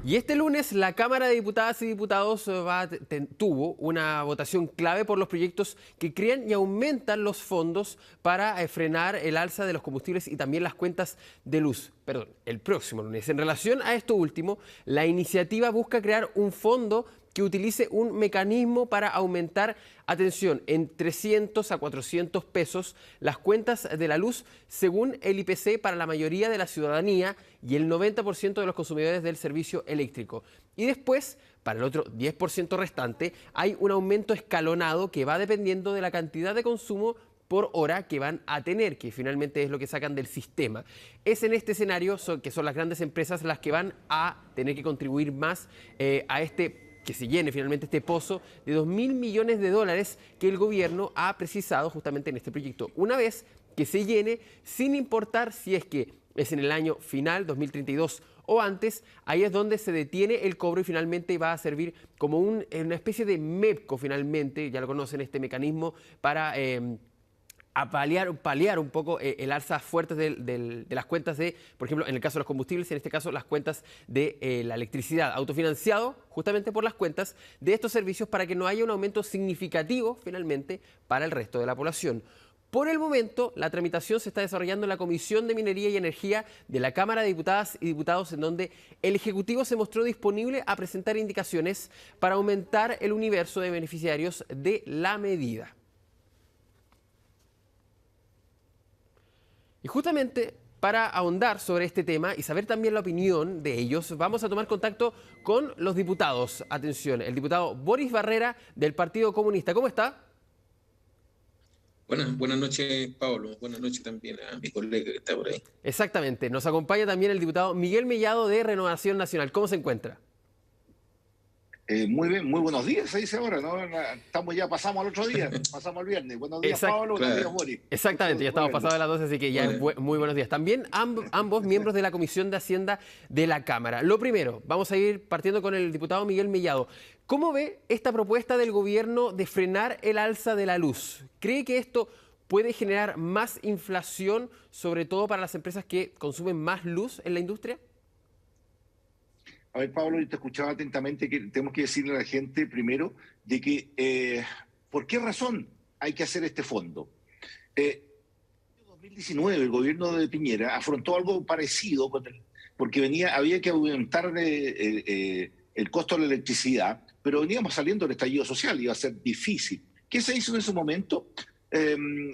Y este lunes la Cámara de Diputadas y Diputados tuvo una votación clave por los proyectos que crean y aumentan los fondos para frenar el alza de los combustibles y también las cuentas de luz. Perdón, el próximo lunes. En relación a esto último, la iniciativa busca crear un fondo que utilice un mecanismo para aumentar, atención, en 300 a 400 pesos las cuentas de la luz según el IPC para la mayoría de la ciudadanía y el 90% de los consumidores del servicio eléctrico. Y después, para el otro 10% restante, hay un aumento escalonado que va dependiendo de la cantidad de consumo por hora que van a tener, que finalmente es lo que sacan del sistema. Es en este escenario que son las grandes empresas las que van a tener que contribuir más que se llene finalmente este pozo de 2.000 millones de dólares que el gobierno ha precisado justamente en este proyecto. Una vez que se llene, sin importar si es que es en el año final, 2032 o antes, ahí es donde se detiene el cobro y finalmente va a servir como una especie de MEPCO finalmente, ya lo conocen, este mecanismo para paliar un poco el alza fuerte de las cuentas de, por ejemplo, en el caso de los combustibles, en este caso las cuentas de la electricidad, autofinanciado justamente por las cuentas de estos servicios para que no haya un aumento significativo finalmente para el resto de la población. Por el momento, la tramitación se está desarrollando en la Comisión de Minería y Energía de la Cámara de Diputadas y Diputados, en donde el Ejecutivo se mostró disponible a presentar indicaciones para aumentar el universo de beneficiarios de la medida. Y justamente para ahondar sobre este tema y saber también la opinión de ellos, vamos a tomar contacto con los diputados. Atención, el diputado Boris Barrera del Partido Comunista. ¿Cómo está? Buenas noches, Pablo. Buenas noches también a mi colega que está por ahí. Exactamente. Nos acompaña también el diputado Miguel Mellado de Renovación Nacional. ¿Cómo se encuentra? Muy bien, muy buenos días, se dice ahora, ¿no? Pasamos al otro día, pasamos al viernes. Buenos días, Pablo, buenos días, Boris. Exactamente, ya estamos pasados de las 12, así que ya muy buenos días. También ambos miembros de la Comisión de Hacienda de la Cámara. Lo primero, vamos a ir partiendo con el diputado Miguel Mellado. ¿Cómo ve esta propuesta del gobierno de frenar el alza de la luz? ¿Cree que esto puede generar más inflación, sobre todo para las empresas que consumen más luz en la industria? A ver, Pablo, yo te escuchaba atentamente que tenemos que decirle a la gente primero de que ¿por qué razón hay que hacer este fondo? En 2019 el gobierno de Piñera afrontó algo parecido porque había que aumentar el costo de la electricidad, pero veníamos saliendo del estallido social, iba a ser difícil. ¿Qué se hizo en ese momento?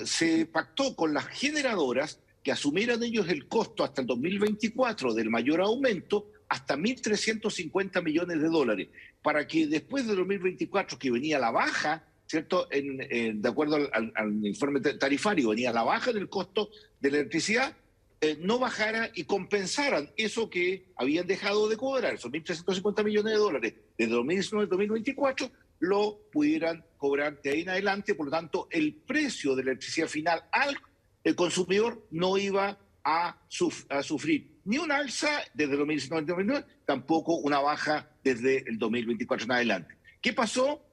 Se pactó con las generadoras que asumieran ellos el costo hasta el 2024 del mayor aumento, hasta 1.350 millones de dólares, para que después de 2024, que venía la baja, ¿cierto? De acuerdo al informe tarifario, venía la baja del costo de la electricidad, no bajara y compensaran eso que habían dejado de cobrar, esos 1.350 millones de dólares de 2019 a 2024, lo pudieran cobrar de ahí en adelante. Por lo tanto, el precio de la electricidad final al consumidor no iba a sufrir ni un alza desde el 2019 al 2029, tampoco una baja desde el 2024 en adelante. ¿Qué pasó?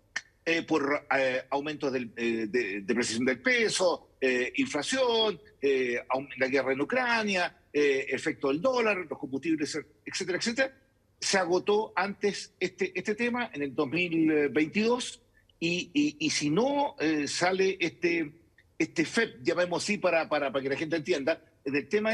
Por aumentos de depreciación del peso, inflación, la guerra en Ucrania, efecto del dólar, los combustibles, etcétera, etcétera. Se agotó antes este tema en el 2022 y si no sale este FEP, llamémoslo así para que la gente entienda, del tema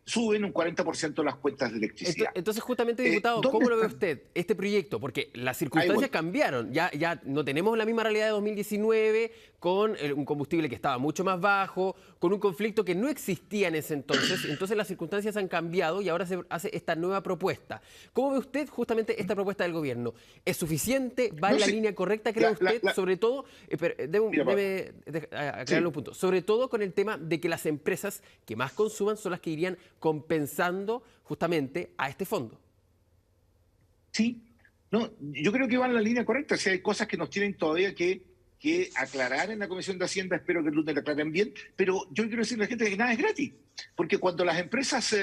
suben un 40% las cuentas de electricidad. Entonces, justamente, diputado, ¿cómo lo ve usted este proyecto? Porque las circunstancias cambiaron. Ya no tenemos la misma realidad de 2019, con un combustible que estaba mucho más bajo, con un conflicto que no existía en ese entonces. Entonces, las circunstancias han cambiado y ahora se hace esta nueva propuesta. ¿Cómo ve usted justamente esta propuesta del gobierno? ¿Es suficiente? ¿Va en la línea correcta, cree usted? Sobre todo, déjeme aclararle un punto. Sobre todo con el tema de que las empresas que más consuman son las que irían compensando justamente a este fondo. Sí, no, yo creo que va en la línea correcta. O sea, hay cosas que nos tienen todavía que aclarar en la Comisión de Hacienda, espero que el lunes la aclaren bien, pero yo quiero decirle a la gente que nada es gratis, porque cuando las empresas,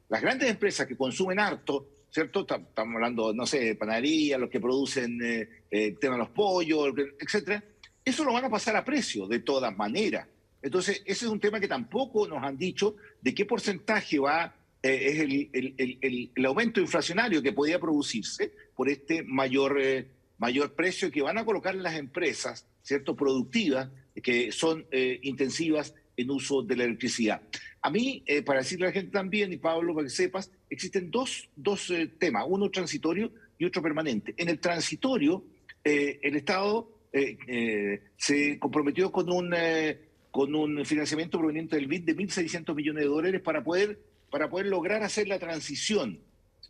las grandes empresas que consumen harto, ¿cierto? Estamos hablando, no sé, de panadería, los que producen el tema de los pollos, etcétera, eso lo van a pasar a precio de todas maneras. Entonces, ese es un tema que tampoco nos han dicho de qué porcentaje va es el aumento inflacionario que podía producirse por este mayor precio que van a colocar las empresas, ¿cierto?, productivas, que son intensivas en uso de la electricidad. A mí, para decirle a la gente también, y Pablo, para que sepas, existen dos temas, uno transitorio y otro permanente. En el transitorio, el Estado se comprometió con un financiamiento proveniente del BID de 1.600 millones de dólares para poder lograr hacer la transición,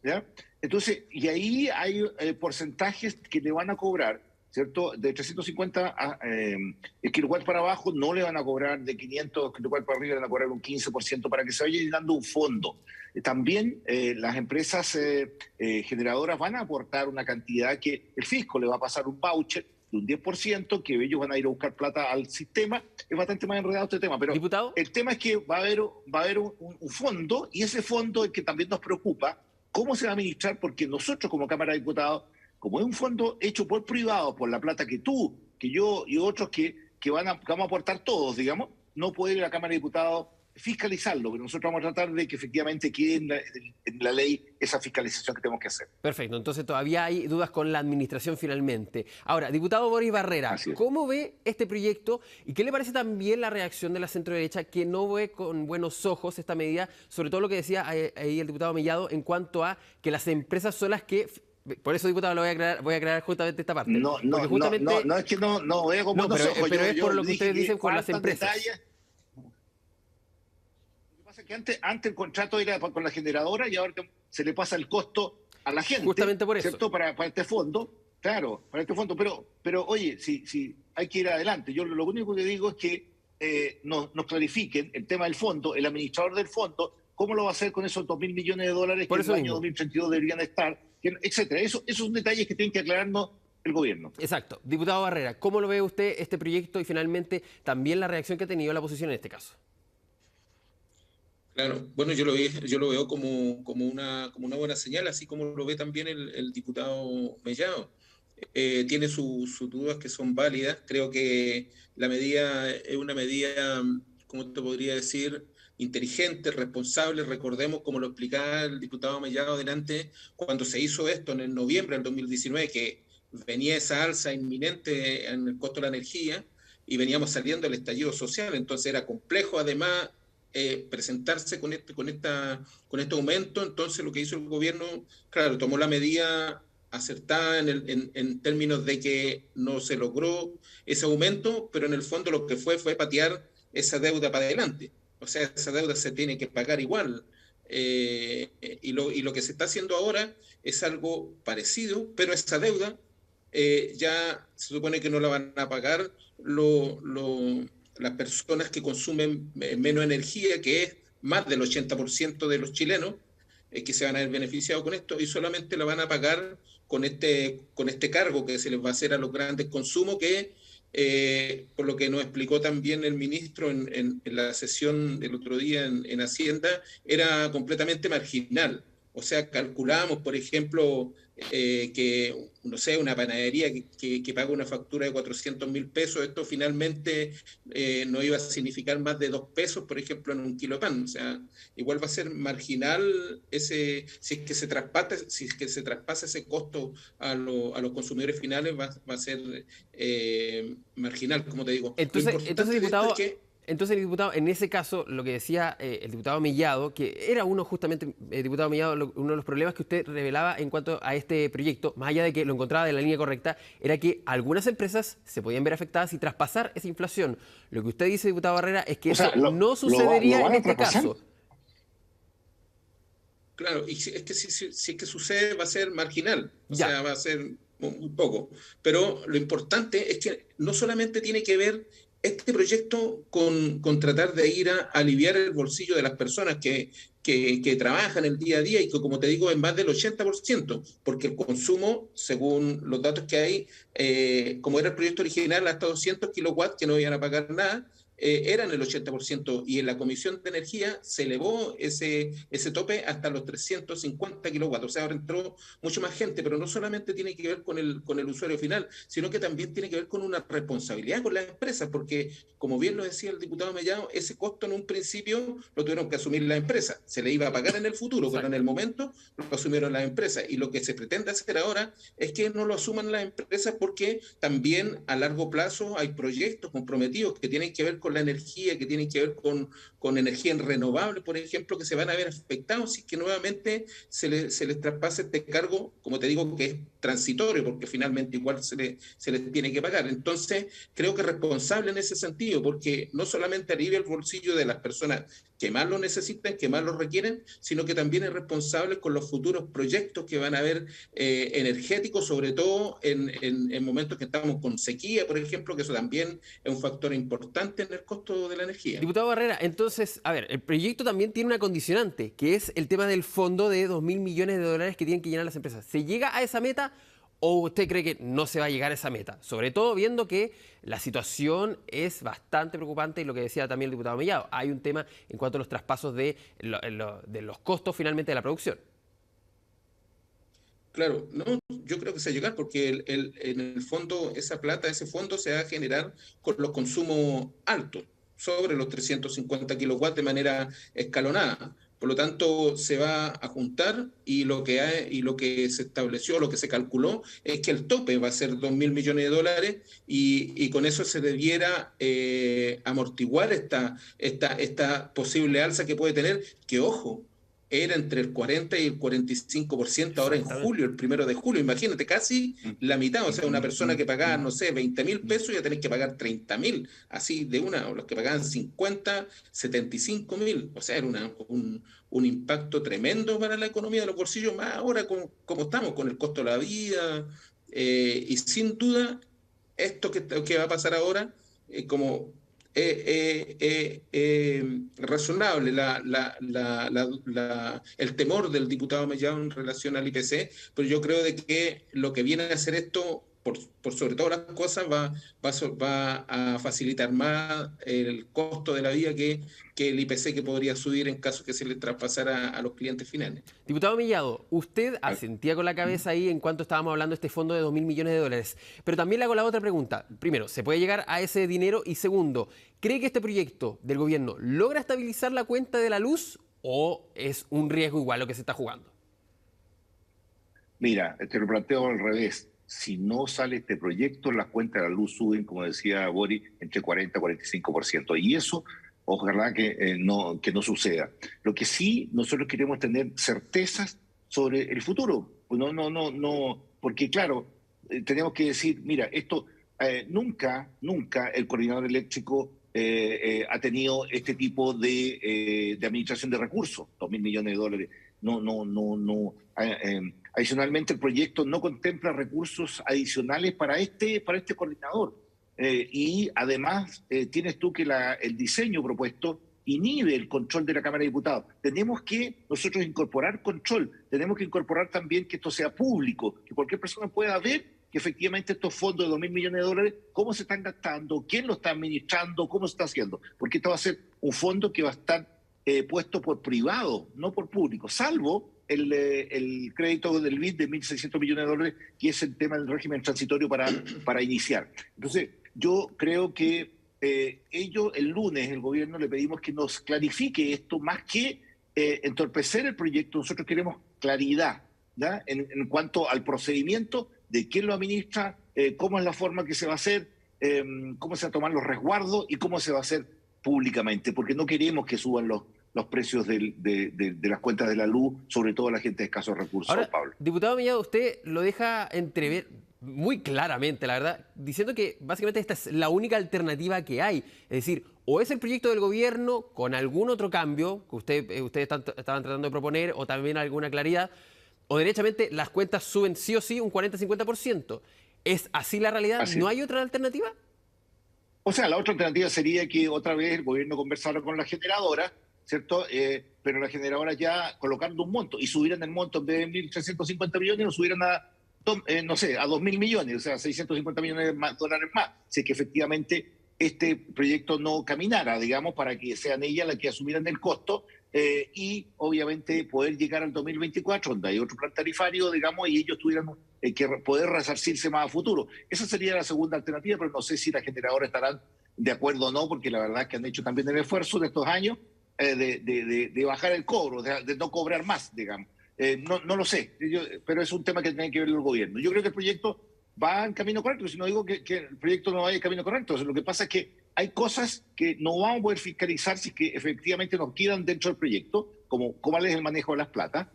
¿ya? Entonces, y ahí hay porcentajes que le van a cobrar, ¿cierto? De 350 kilowatts para abajo no le van a cobrar, de 500 kilowatts para arriba le van a cobrar un 15% para que se vaya llenando un fondo. También las empresas generadoras van a aportar una cantidad que el fisco le va a pasar un voucher de un 10%, que ellos van a ir a buscar plata al sistema. Es bastante más enredado este tema, pero ¿Diputado? el tema es que va a haber un fondo, y ese fondo es que también nos preocupa cómo se va a administrar, porque nosotros como Cámara de Diputados, como es un fondo hecho por privados, por la plata que tú, que yo y otros que vamos a aportar todos, digamos, no puede ir a la Cámara de Diputados fiscalizarlo, pero nosotros vamos a tratar de que efectivamente quede en la ley esa fiscalización que tenemos que hacer. Perfecto, entonces todavía hay dudas con la administración finalmente. Ahora, diputado Boris Barrera, ¿cómo ve este proyecto y qué le parece también la reacción de la centroderecha, que no ve con buenos ojos esta medida, sobre todo lo que decía ahí el diputado Mellado en cuanto a que las empresas son las que... Por eso, diputado, lo voy a aclarar justamente esta parte. No, es que no veo con buenos ojos. Pero es por lo que ustedes dicen con las empresas. Que antes el contrato era con la generadora y ahora se le pasa el costo a la gente. Justamente por eso. ¿Cierto? Para este fondo, claro, para este fondo. Pero oye, si hay que ir adelante. Yo lo único que digo es que nos clarifiquen el tema del fondo, el administrador del fondo, cómo lo va a hacer con esos 2.000 millones de dólares que en el año 2032 deberían estar, etcétera. Esos son detalles que tienen que aclararnos el gobierno. Exacto. Diputado Barrera, ¿cómo lo ve usted este proyecto y finalmente también la reacción que ha tenido la oposición en este caso? Claro, bueno, yo lo veo como una buena señal, así como lo ve también el diputado Mellado. Tiene sus dudas que son válidas. Creo que la medida es una medida, ¿cómo te podría decir?, inteligente, responsable. Recordemos, como lo explicaba el diputado Mellado delante, cuando se hizo esto en el noviembre del 2019, que venía esa alza inminente en el costo de la energía y veníamos saliendo del estallido social. Entonces era complejo, además, presentarse con este aumento. Entonces lo que hizo el gobierno, claro, tomó la medida acertada en términos de que no se logró ese aumento, pero en el fondo lo que fue patear esa deuda para adelante. O sea, esa deuda se tiene que pagar igual. Y lo que se está haciendo ahora es algo parecido, pero esa deuda ya se supone que no la van a pagar las personas que consumen menos energía, que es más del 80% de los chilenos que se van a ver beneficiados con esto, y solamente la van a pagar con este cargo que se les va a hacer a los grandes consumos, que por lo que nos explicó también el ministro en la sesión del otro día en Hacienda, era completamente marginal. O sea, calculamos, por ejemplo, que, no sé, una panadería que paga una factura de 400.000 pesos, esto finalmente no iba a significar más de 2 pesos, por ejemplo, en un kilo de pan. O sea, igual va a ser marginal si es que se traspasa ese costo a los consumidores finales, va a ser marginal, como te digo. Entonces, diputado... Entonces, diputado, en ese caso, lo que decía el diputado Mellado, que era diputado Mellado, uno de los problemas que usted revelaba en cuanto a este proyecto, más allá de que lo encontraba de la línea correcta, era que algunas empresas se podían ver afectadas y traspasar esa inflación. Lo que usted dice, diputado Barrera, es que eso no sucedería en este caso. Claro, y es que si es que sucede, va a ser marginal, o sea, va a ser muy poco. Pero lo importante es que no solamente tiene que ver este proyecto con tratar de ir a aliviar el bolsillo de las personas que trabajan el día a día, y que, como te digo, es más del 80%, porque el consumo, según los datos que hay, como era el proyecto original, hasta 200 kilowatts que no iban a pagar nada, eran el 80%, y en la Comisión de Energía se elevó ese tope hasta los 350 kilowatts. O sea, ahora entró mucho más gente, pero no solamente tiene que ver con el usuario final, sino que también tiene que ver con una responsabilidad con las empresas, porque, como bien lo decía el diputado Mellado, ese costo en un principio lo tuvieron que asumir las empresas. Se le iba a pagar en el futuro, Exacto. pero en el momento lo asumieron las empresas. Y lo que se pretende hacer ahora es que no lo asuman las empresas, porque también a largo plazo hay proyectos comprometidos que tienen que ver con la energía, que tienen que ver con energía renovable, por ejemplo, que se van a ver afectados si es que nuevamente se les traspasa este cargo, como te digo, que es transitorio, porque finalmente igual se les tiene que pagar. Entonces, creo que es responsable en ese sentido, porque no solamente alivia el bolsillo de las personas que más lo necesitan, que más lo requieren, sino que también es responsable con los futuros proyectos que van a haber energéticos, sobre todo en momentos que estamos con sequía, por ejemplo, que eso también es un factor importante en el costo de la energía. Diputado Barrera, entonces, a ver, el proyecto también tiene una condicionante, que es el tema del fondo de 2.000 millones de dólares que tienen que llenar las empresas. ¿Se llega a esa meta o usted cree que no se va a llegar a esa meta? Sobre todo viendo que la situación es bastante preocupante y lo que decía también el diputado Mellado, hay un tema en cuanto a los traspasos de los costos finalmente de la producción. Claro, no, yo creo que se va a llegar, porque en el fondo esa plata, ese fondo se va a generar con los consumos altos, sobre los 350 kilowatts de manera escalonada. Por lo tanto, se va a juntar, y lo que se estableció, lo que se calculó, es que el tope va a ser 2.000 millones de dólares, y con eso se debiera amortiguar esta posible alza que puede tener, que, ojo, era entre el 40 y el 45% ahora en julio, el 1 de julio. Imagínate, casi la mitad. O sea, una persona que pagaba, no sé, 20.000 pesos, ya tenés que pagar 30.000, así de una. O los que pagaban 50, 75.000. O sea, era un impacto tremendo para la economía de los bolsillos, más ahora como estamos con el costo de la vida. Y sin duda, esto que va a pasar ahora, como razonable el temor del diputado Mellado en relación al IPC, pero yo creo de que lo que viene a hacer esto, por sobre todas las cosas, va a facilitar más el costo de la vida que el IPC, que podría subir en caso que se le traspasara a los clientes finales. Diputado Mellado, usted asentía con la cabeza ahí en cuanto estábamos hablando de este fondo de 2.000 millones de dólares. Pero también le hago la otra pregunta. Primero, ¿se puede llegar a ese dinero? Y segundo, ¿cree que este proyecto del gobierno logra estabilizar la cuenta de la luz o es un riesgo igual lo que se está jugando? Mira, te lo planteo al revés. Si no sale este proyecto, las cuentas de la luz suben, como decía Boris, entre 40 y 45%. Y eso, ojalá que no suceda. Lo que sí, nosotros queremos tener certezas sobre el futuro. No, porque claro, tenemos que decir, mira, esto nunca el coordinador eléctrico ha tenido este tipo de administración de recursos, 2.000 millones de dólares. No. Adicionalmente, el proyecto no contempla recursos adicionales para este coordinador. Y además, tienes tú que el diseño propuesto inhibe el control de la Cámara de Diputados. Tenemos que nosotros incorporar control, tenemos que incorporar también que esto sea público, que cualquier persona pueda ver que efectivamente estos fondos de 2.000 millones de dólares, cómo se están gastando, quién lo está administrando, cómo se está haciendo. Porque esto va a ser un fondo que va a estar puesto por privado, no por público, salvo el crédito del BID de 1.600 millones de dólares, que es el tema del régimen transitorio para iniciar. Entonces, yo creo que el lunes, el gobierno le pedimos que nos clarifique esto, más que entorpecer el proyecto. Nosotros queremos claridad, ¿ya? En cuanto al procedimiento de quién lo administra, cómo es la forma que se va a hacer, cómo se van a tomar los resguardos y cómo se va a hacer públicamente, porque no queremos que suban los precios de las cuentas de la luz, sobre todo a la gente de escasos recursos. Ahora, Pablo. Diputado Mellado, usted lo deja entrever muy claramente, la verdad, diciendo que básicamente esta es la única alternativa que hay. Es decir, o es el proyecto del gobierno con algún otro cambio que ustedes estaban tratando de proponer, o también alguna claridad, o derechamente las cuentas suben sí o sí un 40-50%. ¿Es así la realidad? Así. ¿No hay otra alternativa? O sea, la otra alternativa sería que otra vez el gobierno conversara con la generadora, ¿cierto? Pero las generadoras ya colocando un monto y subieran el monto en vez de 1.350 millones, lo subieran a 2.000 millones, o sea, 650 millones de dólares más. Así que efectivamente este proyecto no caminara, digamos, para que sean ellas las que asumieran el costo y obviamente poder llegar al 2024, donde hay otro plan tarifario, digamos, y ellos tuvieran que poder resarcirse más a futuro. Esa sería la segunda alternativa, pero no sé si las generadoras estarán de acuerdo o no, porque la verdad es que han hecho también el esfuerzo de estos años de bajar el cobro, de no cobrar más, digamos. No lo sé, pero es un tema que tiene que ver el gobierno. Yo creo que el proyecto va en camino correcto, si no digo que el proyecto no vaya en camino correcto. O sea, lo que pasa es que hay cosas que no vamos a poder fiscalizar si es que efectivamente nos quedan dentro del proyecto, como cuál es el manejo de las platas,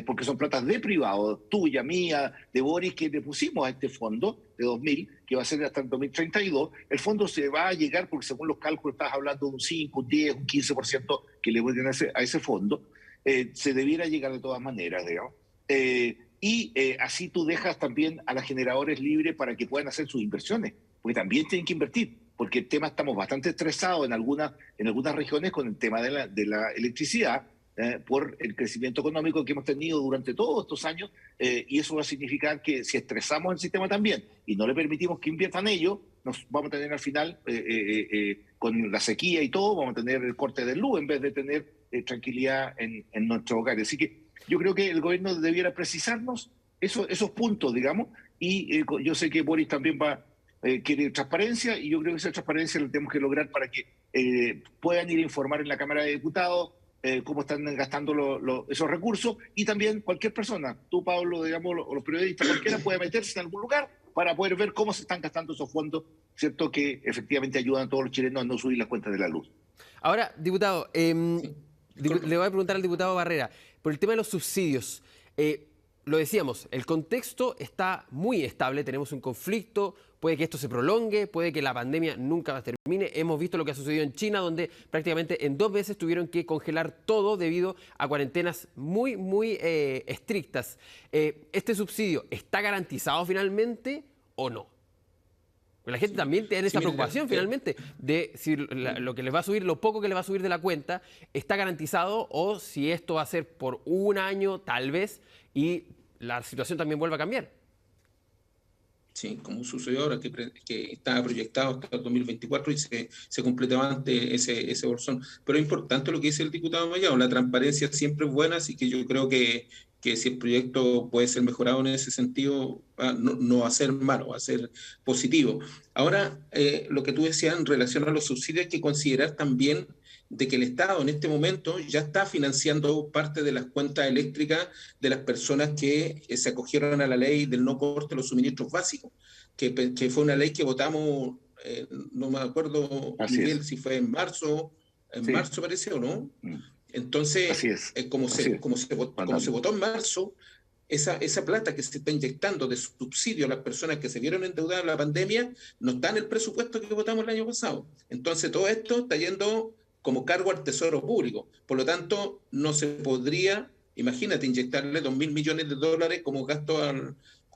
porque son platas de privado, tuya, mía, de Boris, que le pusimos a este fondo de 2000, que va a ser hasta el 2032. El fondo se va a llegar, porque según los cálculos estás hablando de un 5, un 10, un 15% que le voy a ese fondo. Se debiera llegar de todas maneras, digamos. Así tú dejas también a las generadores libres para que puedan hacer sus inversiones, porque también tienen que invertir, porque el tema estamos bastante estresados en algunas regiones con el tema de la electricidad, por el crecimiento económico que hemos tenido durante todos estos años, y eso va a significar que si estresamos el sistema también y no le permitimos que inviertan ellos, nos vamos a tener al final, con la sequía y todo, vamos a tener el corte de luz en vez de tener tranquilidad en nuestros hogares. Así que yo creo que el gobierno debiera precisarnos esos puntos, digamos, y yo sé que Boris también quiere transparencia, y yo creo que esa transparencia la tenemos que lograr para que puedan ir a informar en la Cámara de Diputados cómo están gastando esos recursos, y también cualquier persona, tú, Pablo, digamos, los periodistas, cualquiera puede meterse en algún lugar para poder ver cómo se están gastando esos fondos, ¿cierto?, que efectivamente ayudan a todos los chilenos a no subir las cuentas de la luz. Ahora, diputado, le voy a preguntar al diputado Barrera, por el tema de los subsidios. Lo decíamos, el contexto está muy estable, tenemos un conflicto, puede que esto se prolongue, puede que la pandemia nunca termine. Hemos visto lo que ha sucedido en China, donde prácticamente en 2 meses tuvieron que congelar todo debido a cuarentenas muy, muy estrictas. ¿Este subsidio está garantizado finalmente o no? La gente también tiene esa preocupación finalmente de si lo que les va a subir, lo poco que le va a subir de la cuenta, está garantizado, o si esto va a ser por un año tal vez y la situación también vuelve a cambiar. Sí, como sucedió ahora, que estaba proyectado hasta el 2024 y se completó antes ese bolsón. Pero es importante lo que dice el diputado Mellado, la transparencia siempre es buena, así que yo creo que si el proyecto puede ser mejorado en ese sentido, no va a ser malo, va a ser positivo. Ahora, lo que tú decías en relación a los subsidios, hay que considerar también de que el Estado en este momento ya está financiando parte de las cuentas eléctricas de las personas que se acogieron a la ley del no corte de los suministros básicos, que fue una ley que votamos, no me acuerdo, Miguel, si fue en marzo parece o no. Entonces, como se votó en marzo, esa plata que se está inyectando de subsidio a las personas que se vieron endeudadas en la pandemia no está en el presupuesto que votamos el año pasado. Entonces, todo esto está yendo como cargo al Tesoro Público. Por lo tanto, no se podría, imagínate, inyectarle 2.000 millones de dólares como gasto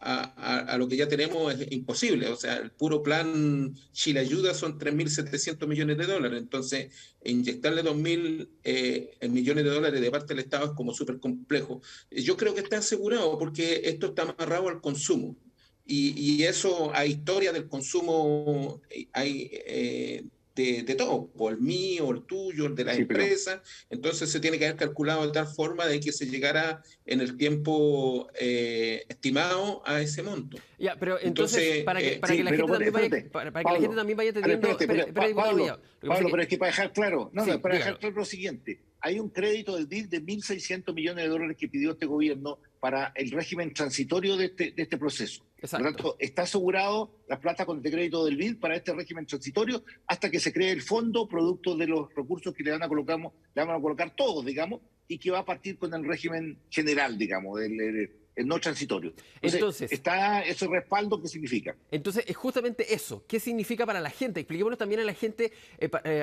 a lo que ya tenemos, es imposible. O sea, el puro plan Chile Ayuda son 3.700 millones de dólares. Entonces, inyectarle 2.000 millones de dólares de parte del Estado es como súper complejo. Yo creo que está asegurado porque esto está amarrado al consumo. Y eso, hay historia del consumo, hay de todo, o el mío, el tuyo, el de las empresas. Entonces se tiene que haber calculado de tal forma de que se llegara en el tiempo estimado a ese monto. Ya, pero entonces para que la gente también vaya entendiendo... Pablo, pero es que para dejar claro, dejar claro lo siguiente, hay un crédito del BID de 1.600 millones de dólares que pidió este gobierno para el régimen transitorio de este proceso. Exacto. Por lo tanto, está asegurado la plata con este crédito del BID para este régimen transitorio hasta que se cree el fondo producto de los recursos que le van a colocar todos, digamos, y que va a partir con el régimen general, digamos, el no transitorio. Entonces, está ese respaldo, ¿qué significa? Entonces, es justamente eso. ¿Qué significa para la gente? Expliquémonos también a la gente,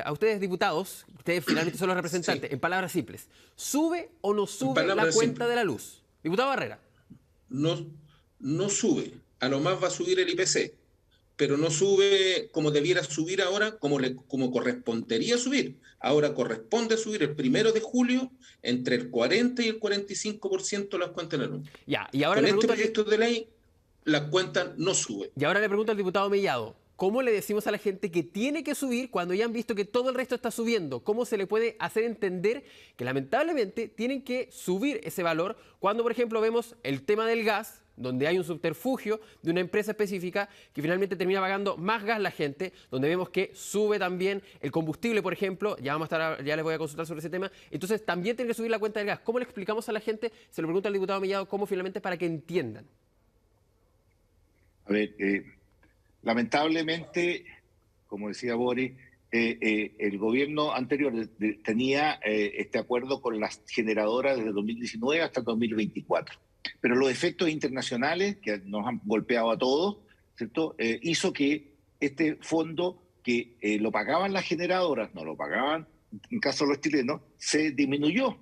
a ustedes diputados, ustedes finalmente son los representantes, en palabras simples. ¿Sube o no sube la cuenta de la luz? Diputado Barrera. No sube. A lo más va a subir el IPC, pero no sube como debiera subir ahora, como correspondería subir. Ahora corresponde subir el 1 de julio entre el 40 y el 45% las cuentas de la luz. Ya, y ahora con este proyecto de ley, las cuentas no suben. Y ahora le pregunto al diputado Mellado, ¿cómo le decimos a la gente que tiene que subir cuando ya han visto que todo el resto está subiendo? ¿Cómo se le puede hacer entender que lamentablemente tienen que subir ese valor cuando, por ejemplo, vemos el tema del gas, donde hay un subterfugio de una empresa específica que finalmente termina pagando más gas la gente, donde vemos que sube también el combustible, por ejemplo, ya les voy a consultar sobre ese tema, entonces también tiene que subir la cuenta del gas. ¿Cómo le explicamos a la gente? Se lo pregunta al diputado Mellado, ¿cómo finalmente para que entiendan? A ver, lamentablemente, como decía Boris, el gobierno anterior tenía este acuerdo con las generadoras desde 2019 hasta 2024. Pero los efectos internacionales que nos han golpeado a todos, ¿cierto? Hizo que este fondo que lo pagaban las generadoras, no lo pagaban en caso de los chilenos, se disminuyó.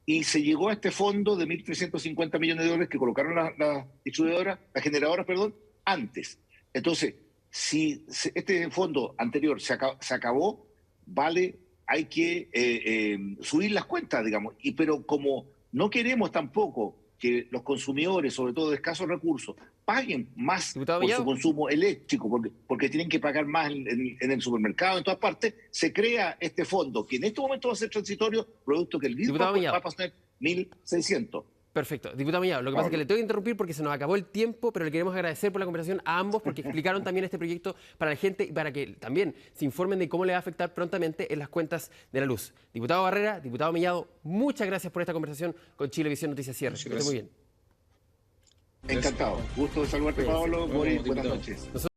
Y se llegó a este fondo de 1.350 millones de dólares que colocaron las distribuidoras, las generadoras, perdón, antes. Entonces, si este fondo anterior se acabó, hay que subir las cuentas, digamos. Pero como no queremos tampoco que los consumidores, sobre todo de escasos recursos, paguen más por su consumo eléctrico, porque tienen que pagar más en el supermercado, en todas partes, se crea este fondo, que en este momento va a ser transitorio, producto que el mismo va a pasar 1.600. Perfecto. Diputado Mellado, lo que pasa es que le tengo que interrumpir porque se nos acabó el tiempo, pero le queremos agradecer por la conversación a ambos porque explicaron también este proyecto para la gente y para que también se informen de cómo le va a afectar prontamente en las cuentas de la luz. Diputado Barrera, diputado Mellado, muchas gracias por esta conversación con Chilevisión Noticias Cierre. Que esté muy bien. Encantado. Gusto de saludarte, Pablo. Buenas noches.